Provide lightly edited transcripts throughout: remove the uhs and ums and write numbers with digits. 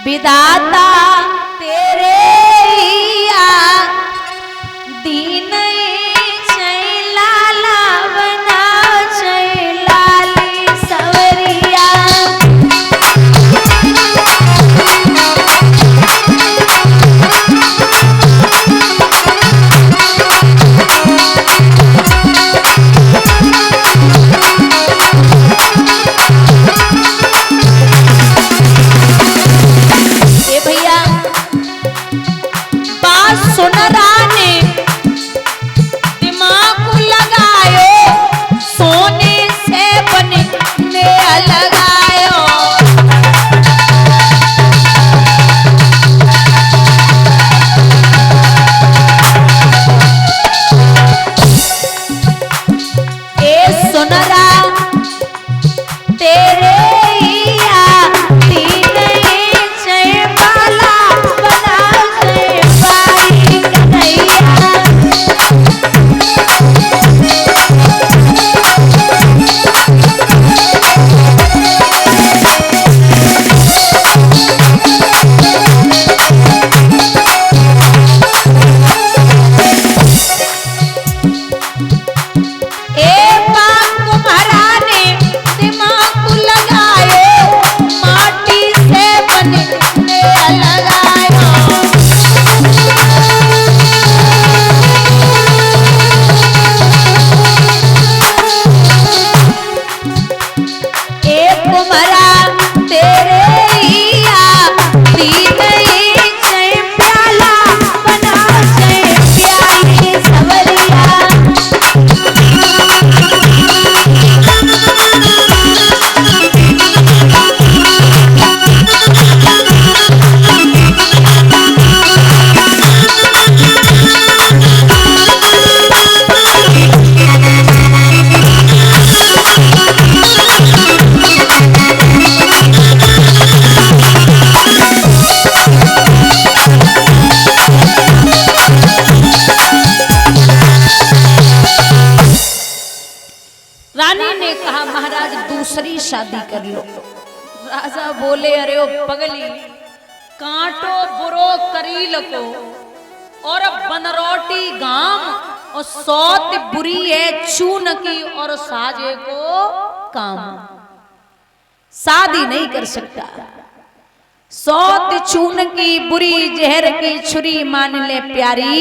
विदाता तेरे या दीन चैला लावना चैलाली सवरिया। दूसरी शादी कर लो। राजा बोले अरे ओ पगली, कांटो बुरो करील को और बनरोटी गाम और सौत बुरी है चून की और साजे को काम। शादी नहीं कर सकता। सौत चून की बुरी जहर की छुरी मान ले प्यारी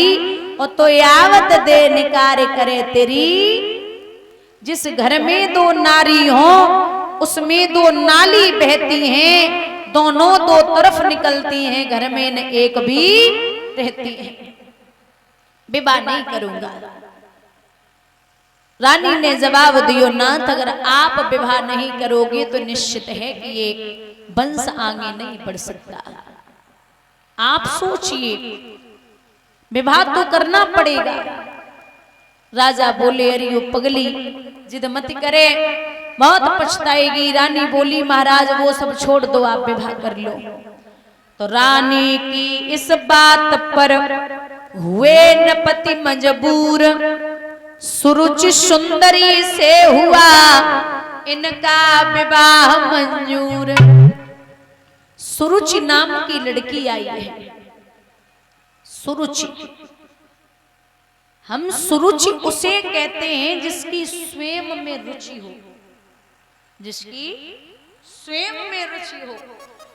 और तो यावत दे निकार करे तेरी। जिस घर में दो नारी हो उसमें दो नाली बहती हैं, दोनों दो तरफ निकलती हैं, घर में न एक भी रहती है। विवाह नहीं करूंगा। रानी ने जवाब दियो नाथ, अगर आप विवाह नहीं करोगे तो निश्चित है कि ये वंश आगे नहीं बढ़ सकता। आप सोचिए, विवाह तो करना पड़ेगा। राजा बोले अरे वो पगली जिद मत करे, बहुत पछताएगी। रानी बोली महाराज वो सब छोड़ दो, आप विवाह कर लो। तो रानी की इस बात पर हुए नपति मजबूर, सुरुचि सुंदरी से हुआ इनका विवाह मंजूर। सुरुचि नाम की लड़की आई है। सुरुचि, हम सुरुचि उसे कहते हैं जिसकी स्वयं में रुचि हो, जिसकी स्वयं में रुचि हो,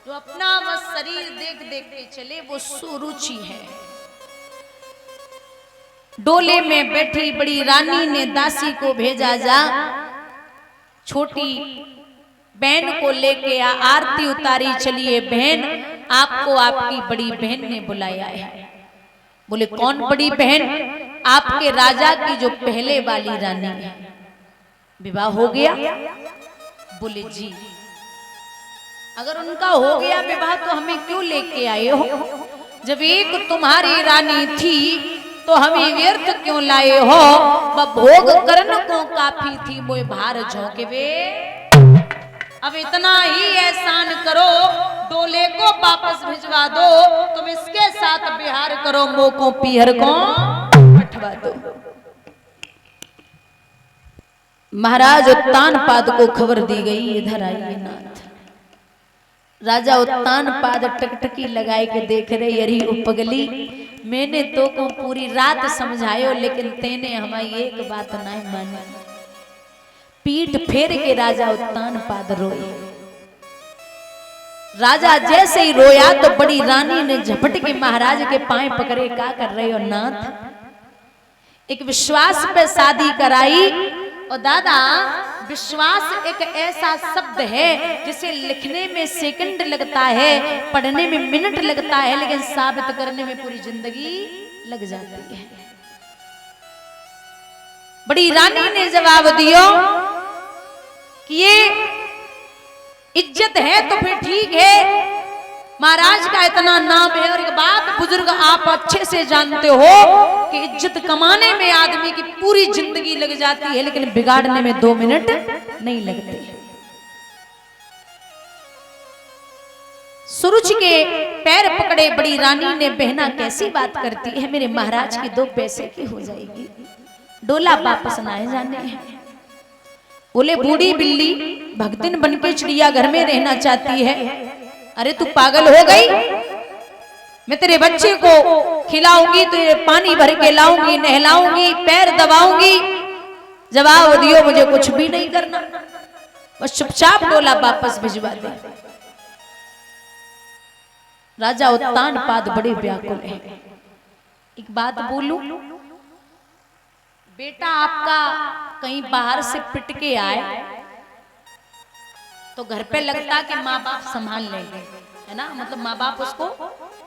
जो अपना वह शरीर देख देख के चले, वो सुरुचि है। डोले में बैठी बड़ी रानी ने दासी को भेजा, जा छोटी बहन को लेके आरती उतारी, चलिए बहन आपको आपकी बड़ी बहन ने बुलाया है। बोले कौन बड़ी बहन? आपके राजा की जो पहले वाली रानी है। विवाह हो गया? बोले जी। अगर उनका हो गया विवाह तो हमें क्यों लेके आए हो? जब एक तुम्हारी रानी थी तो हमें व्यर्थ क्यों लाए हो? वह भोग करन को काफी थी, मोए भार झोंके वे। अब इतना ही एहसान करो, डोले को वापस भिजवा दो, तुम इसके साथ बिहार करो, मो को पीहर को पठवा दो। महाराज उत्तानपाद को खबर दी गई, इधर आइए नाथ। राजा उत्तान पाद टकटकी लगाए के देख रहे अरी उपगली, मैंने तो को पूरी रात समझायो लेकिन तेने हमारी एक बात नहीं मानी। पीठ फेर के राजा उत्तान पाद रोए। राजा जैसे ही रोया तो बड़ी रानी ने झपट के महाराज के पांव पकड़े, क्या कर रहे हो नाथ? एक विश्वास पे शादी कराई। और दादा विश्वास एक ऐसा शब्द है जिसे लिखने में सेकंड लगता है, पढ़ने में मिनट लगता है, लेकिन साबित करने में पूरी जिंदगी लग जाती है। बड़ी रानी ने जवाब दियो कि ये इज्जत है तो फिर ठीक है, महाराज का इतना नाम है। और एक बात बुजुर्ग आप अच्छे से जानते हो कि इज्जत कमाने में आदमी की पूरी जिंदगी लग जाती है, लेकिन बिगाड़ने में 2 मिनट नहीं लगते। सूरज के पैर पकड़े बड़ी रानी ने, बहना कैसी बात करती है, मेरे महाराज की 2 पैसे की हो जाएगी, डोला वापस ना जाने हैं। बोले बूढ़ी बिल्ली भगतिन बनके चिड़िया घर में रहना चाहती है। अरे तू पागल हो गई? मैं तेरे बच्चे को खिलाऊंगी, तुझे पानी भर के लाऊंगी, नहलाऊंगी, पैर दबाऊंगी। जवाब दियो मुझे कुछ भी नहीं करना, बस चुपचाप डोला वापस भिजवा दे। राजा उत्तान पाद बड़े व्याकुल है। एक बात बोलूं, बेटा आपका कहीं बाहर से पिट के आए तो घर पे लगता कि माँ बाप संभाल लेंगे, है ना, मतलब माँ बाप उसको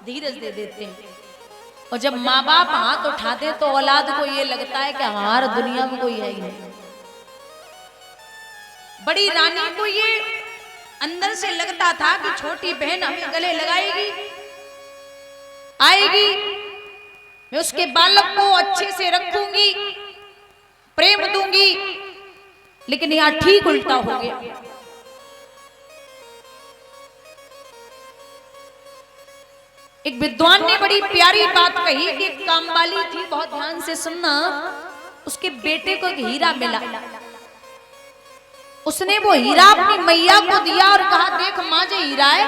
धीरज दे देते हैं। और जब माँ बाप हाथ उठाते तो औलाद को ये लगता है कि हमारा दुनिया में कोई है ही नहीं। बड़ी रानी को ये अंदर से लगता था कि छोटी बहन हमें गले लगाएगी, आएगी, मैं उसके बालक को अच्छे से रखूंगी, प्रेम दूंगी, लेकिन यहां ठीक उल्टा हो गया। एक विद्वान ने बड़ी प्यारी बात कही कि एक कामवाली थी, बहुत ध्यान से सुनना, उसके बेटे को एक हीरा मिला। उसने वो हीरा अपनी मैया को दिया और कहा देख माँ जे हीरा है।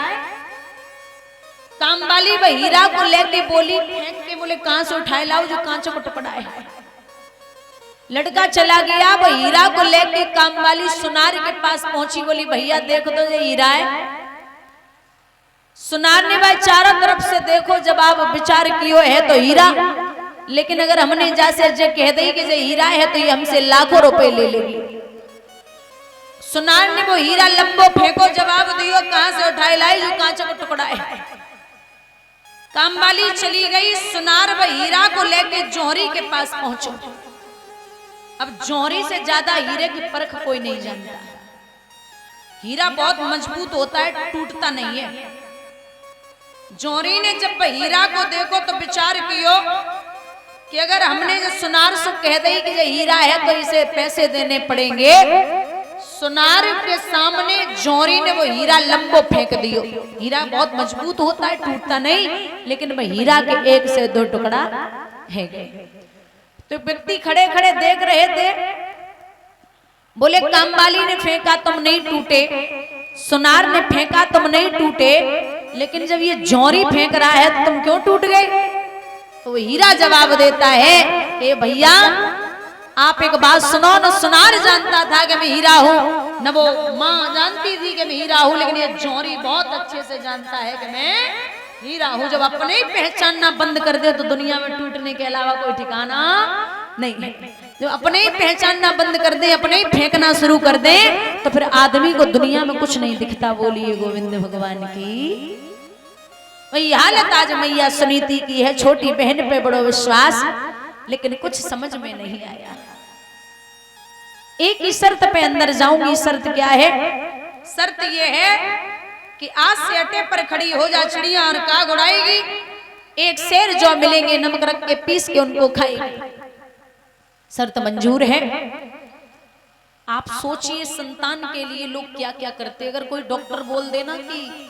कामवाली वह हीरा को लेके बोली, फेंक के बोले कहां से उठाए लाओ, जो कांचों को टुकड़ा है। लड़का चला गया, वो हीरा को लेके कामवाली सुनार के पास पहुंची, बोली भैया देखो तो ये हीरा है। सुनार ने भाई चारों तरफ से देखो, जब आप विचार कियो है तो हीरा, लेकिन अगर हमने जैसे जे कह दी कि ये हीरा है तो ये हमसे लाखों रुपए ले लेगी। सुनार ने वो हीरा लंबो फेंको, जवाब दियो कहां से उठाए लाई, जो कांचों का टुकड़ा है। कामवाली चली गई, सुनार वो हीरा को लेके जौहरी के पास पहुंचो। अब जौहरी से ज्यादा हीरे की परख कोई नहीं जानता। हीरा बहुत मजबूत होता है, टूटता नहीं है। जौहरी ने जब हीरा को देखो तो विचार कियो कि अगर हमने जो सुनार से कह दी कि ये हीरा है तो इसे पैसे देने पड़ेंगे। सुनार के सामने जौहरी ने वो हीरा लंबो फेंक दियो। हीरा बहुत मजबूत होता है, टूटता नहीं, लेकिन वह हीरा के 1 से 2 टुकड़ा है गए। तो व्यक्ति खड़े खड़े देख रहे थे, बोले कामवाली ने फेंका तुम नहीं टूटे, सुनार ने फेंका तुम नहीं टूटे, लेकिन जब ये जौहरी फेंक रहा है तो तुम क्यों टूट गए? तो हीरा जवाब देता है कि भैया आप एक बात सुनो, न सुनार जानता था कि मैं हीरा हूं, न वो माँ जानती थी कि मैं हीरा हूं, लेकिन ये जौहरी बहुत अच्छे से जानता है कि मैं हीरा हूं। जब अपने ही पहचानना बंद कर दे तो दुनिया में टूटने के अलावा कोई ठिकाना नहीं है। जब अपने ही पहचानना बंद कर दे, अपने ही फेंकना शुरू कर दे, तो फिर आदमी को दुनिया में कुछ नहीं दिखता। बोलिए गोविंद भगवान की। वही हालत आज मैया सुनीति की है, छोटी बहन पे बड़ो विश्वास, लेकिन कुछ समझ में नहीं आया। एक ही शर्त पे अंदर जाऊंगी। शर्त क्या है? शर्त ये है कि आज से अटे पर खड़ी हो जा चिड़िया और काग उड़ाएगी, एक शेर जो मिलेंगे नमक रख के पीस के उनको खाएगी। शर्त मंजूर है। आप सोचिए संतान के लिए लोग क्या क्या करते। अगर कोई डॉक्टर बोल देना कि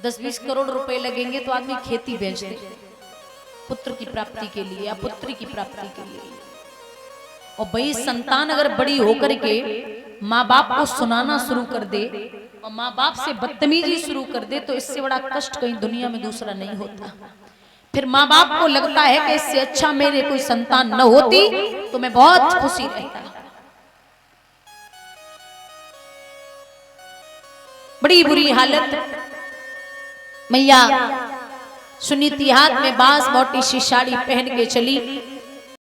10-20 करोड़ रुपए लगेंगे तो आदमी खेती बेच दे पुत्र की प्राप्ति के लिए या पुत्री की प्राप्ति के लिए। और भाई संतान अगर बड़ी होकर के माँ बाप को सुनाना शुरू कर दे और माँ बाप से बदतमीजी शुरू कर दे तो इससे बड़ा कष्ट कहीं दुनिया में दूसरा नहीं होता। फिर माँ बाप को लगता है कि इससे अच्छा मेरे कोई संतान न होती तो मैं बहुत खुशी रहता। बड़ी बुरी हालत। मैया सुनीति हाथ में बांस मोटी सी साड़ी पहन के चली।